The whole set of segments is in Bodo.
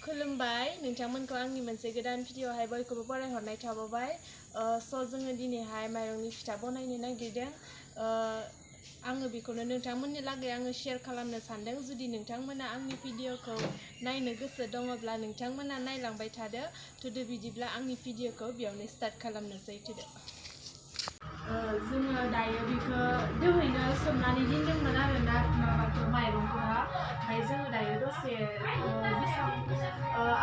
खुलुमबाय नोंथांमोनखौ आंनि मोनसे गोदान भिडिअहाय बयखौबो बरायहरनाय थाबावबाय जोङो दिनैहाय माइरंनि फिथा बनायनो नागिरदों आङो बेखौनो नोंथांमोननि लागै आङो शेयार खालामनो सानदों जुदि नोंथांमोना आंनि भिडिअखौ नायनो गोसो दङब्ला नोंथांमोना नायलांबाय थादो थुदो बिदिब्ला आंनि भिडिअखौ बेयावनो स्टार्ट खालामनोसै थुदो जोङो दायो बेखौ दोहैनो सोमनानै दोनदोंमोन आरोना माबाखौ माइरंखौहा ओमफ्राय जोङो दायो दसे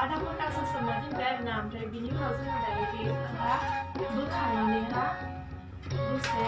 आधा घन्टासो सोमना दोनबाय आरोना ओमफ्राय बिनि उनाव जोङो दायो बेखौहा बोखांनानैहा दसे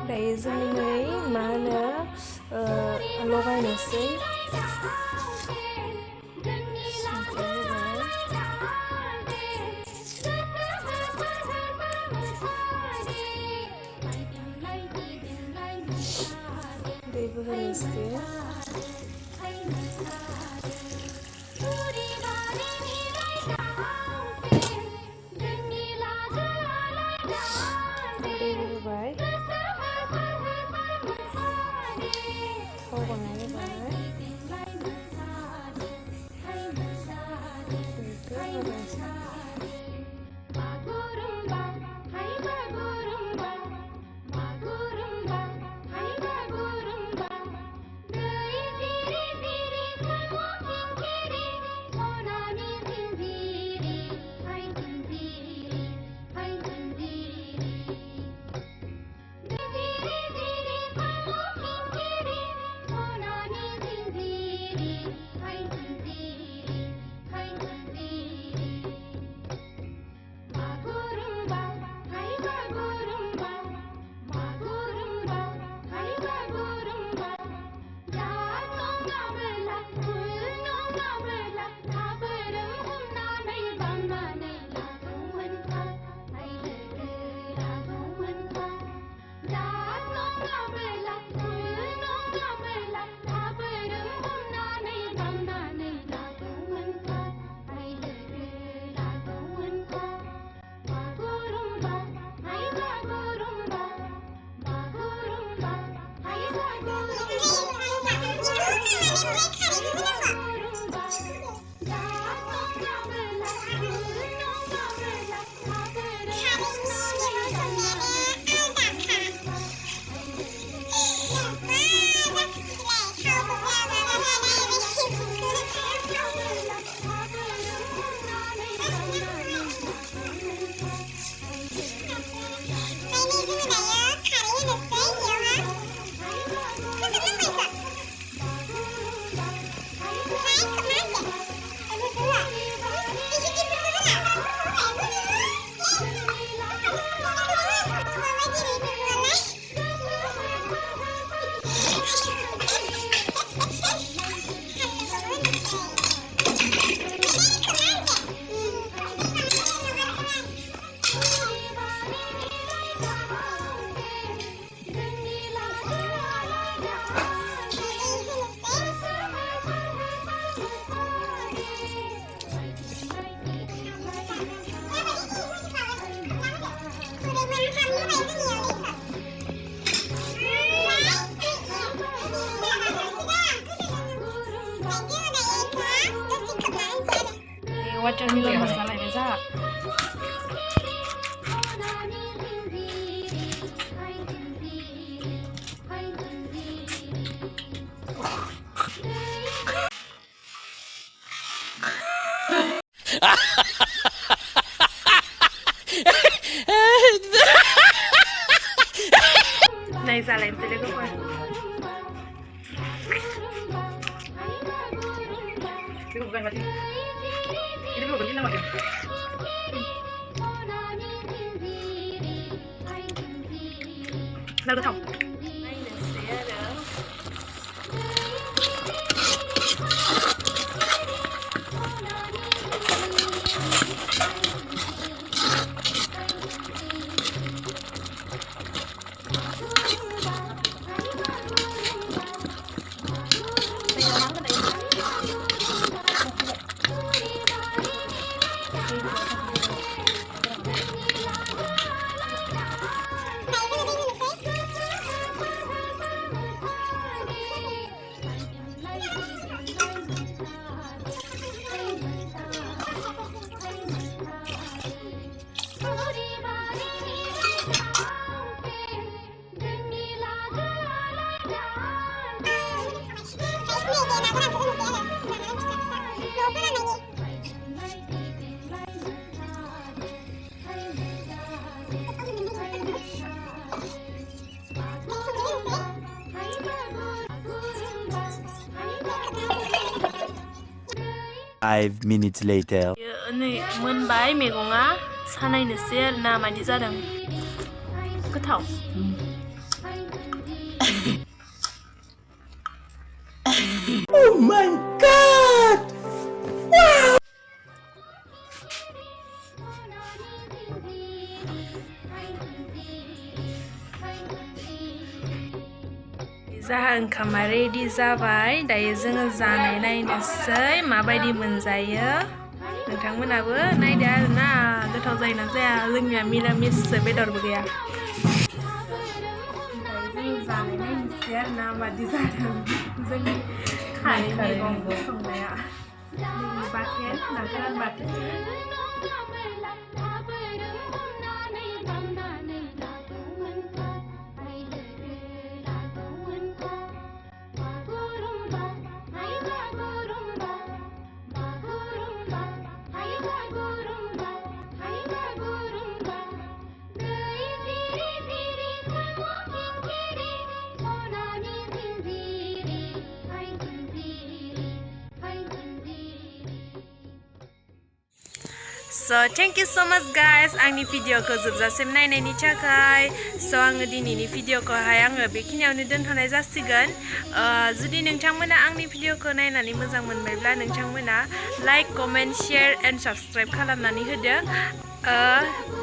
दायो जोङो मा होनो लगायनोसै दैबो होनोसै Này ra lại sẽ được không? Ini bukan mati. Ini bukan ini mati. Nào được không? Five minutes later. Này मोनबाय मैगङा सानायनोसै आरो ना मादि जादों गोथाव Oh my God! Wow! जाहा ओंखामा रेडि जाबाय दायो जोङो जानाय नायनोसै माबायदि मोनजायो नोंथांमोनाबो नायदो आरो ना गोथाव जायोना जाया जोंनिया मिरामिससो बेदरबो गैया जों जानाय नायनोसै आरो ना मादि जादों जोंनि खारै मैगं संनाया बाथोन ना गोरान बाथोन So thank you so much guys आंनि भिडिअखौ जोबजासिम नायनायनि थाखाय so आङो दिनैनि भिडिअखौहाय आङो बेखिनियावनो दोनथ'नाय जासिगोन जुदि नोंथांमोना आंनि भिडिअखौ नायनानै मोजां मोनबायब्ला नोंथांमोना like comment share and subscribe खालामनानै होदो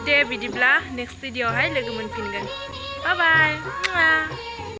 दे बिदिब्ला नेक्स्ट भिडिअआवहाय लोगो मोनफिनगोन बाय बाय